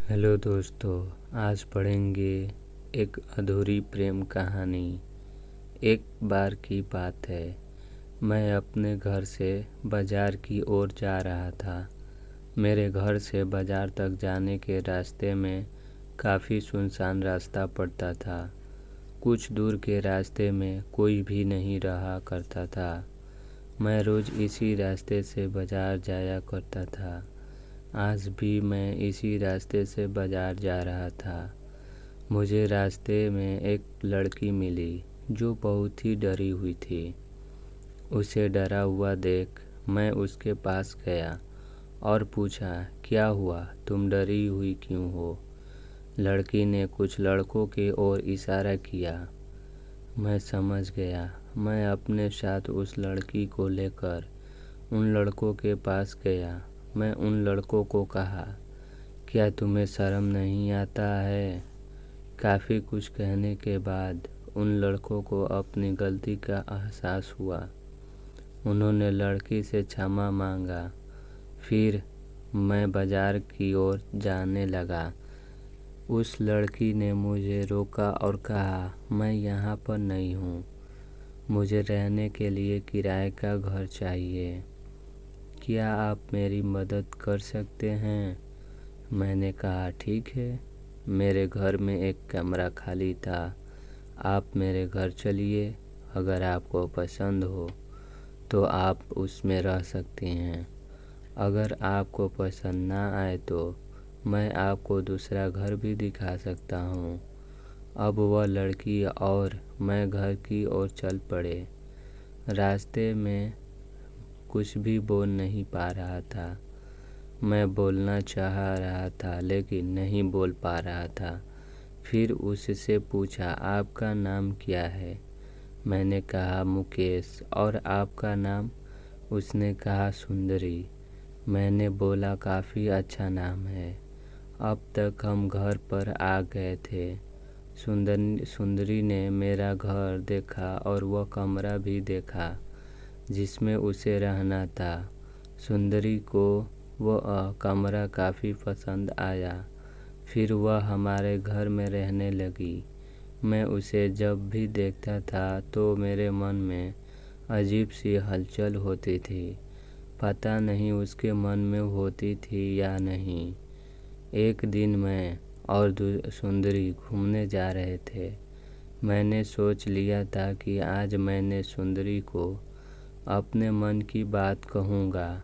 Hello दोस्तों, आज पढ़ेंगे एक अधूरी प्रेम कहानी। एक बार की बात है, मैं अपने घर से बाज़ार की ओर जा रहा था। मेरे घर से बाज़ार तक जाने के रास्ते में काफ़ी सुनसान रास्ता पड़ता था। कुछ दूर के रास्ते में कोई भी नहीं रहा करता था। मैं रोज़ इसी रास्ते से बाज़ार जाया करता था। आज भी मैं इसी रास्ते से बाज़ार जा रहा था। मुझे रास्ते में एक लड़की मिली जो बहुत ही डरी हुई थी। उसे डरा हुआ देख मैं उसके पास गया और पूछा, क्या हुआ, तुम डरी हुई क्यों हो? लड़की ने कुछ लड़कों की ओर इशारा किया। मैं समझ गया। मैं अपने साथ उस लड़की को लेकर उन लड़कों के पास गया। मैं उन लड़कों को कहा, क्या तुम्हें शर्म नहीं आता है? काफ़ी कुछ कहने के बाद उन लड़कों को अपनी गलती का एहसास हुआ। उन्होंने लड़की से क्षमा मांगा। फिर मैं बाज़ार की ओर जाने लगा। उस लड़की ने मुझे रोका और कहा, मैं यहाँ पर नहीं हूँ। मुझे रहने के लिए किराए का घर चाहिए। क्या आप मेरी मदद कर सकते हैं? मैंने कहा, ठीक है। मेरे घर में एक कमरा खाली था। आप मेरे घर चलिए। अगर आपको पसंद हो तो आप उसमें रह सकती हैं। अगर आपको पसंद ना आए तो मैं आपको दूसरा घर भी दिखा सकता हूँ। अब वह लड़की और मैं घर की ओर चल पड़े। रास्ते में कुछ भी बोल नहीं पा रहा था। मैं बोलना चाह रहा था लेकिन नहीं बोल पा रहा था। फिर उससे पूछा, आपका नाम क्या है? मैंने कहा, मुकेश। और आपका नाम? उसने कहा, सुंदरी। मैंने बोला, काफ़ी अच्छा नाम है। अब तक हम घर पर आ गए थे। सुंदरी ने मेरा घर देखा और वह कमरा भी देखा जिसमें उसे रहना था। सुंदरी को वह कमरा काफ़ी पसंद आया। फिर वह हमारे घर में रहने लगी। मैं उसे जब भी देखता था तो मेरे मन में अजीब सी हलचल होती थी। पता नहीं उसके मन में होती थी या नहीं। एक दिन मैं और सुंदरी घूमने जा रहे थे। मैंने सोच लिया था कि आज मैंने सुंदरी को अपने मन की बात कहूँगा।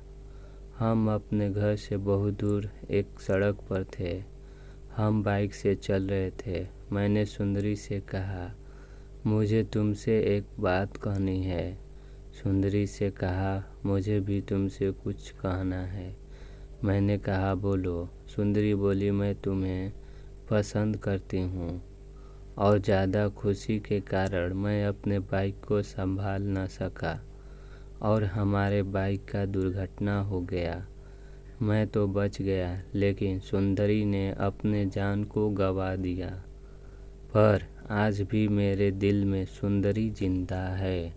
हम अपने घर से बहुत दूर एक सड़क पर थे। हम बाइक से चल रहे थे। मैंने सुंदरी से कहा, मुझे तुमसे एक बात कहनी है। सुंदरी से कहा, मुझे भी तुमसे कुछ कहना है। मैंने कहा, बोलो। सुंदरी बोली, मैं तुम्हें पसंद करती हूँ। और ज़्यादा खुशी के कारण मैं अपने बाइक को संभाल न सका और हमारे बाइक का दुर्घटना हो गया। मैं तो बच गया लेकिन सुंदरी ने अपने जान को गंवा दिया। पर आज भी मेरे दिल में सुंदरी जिंदा है।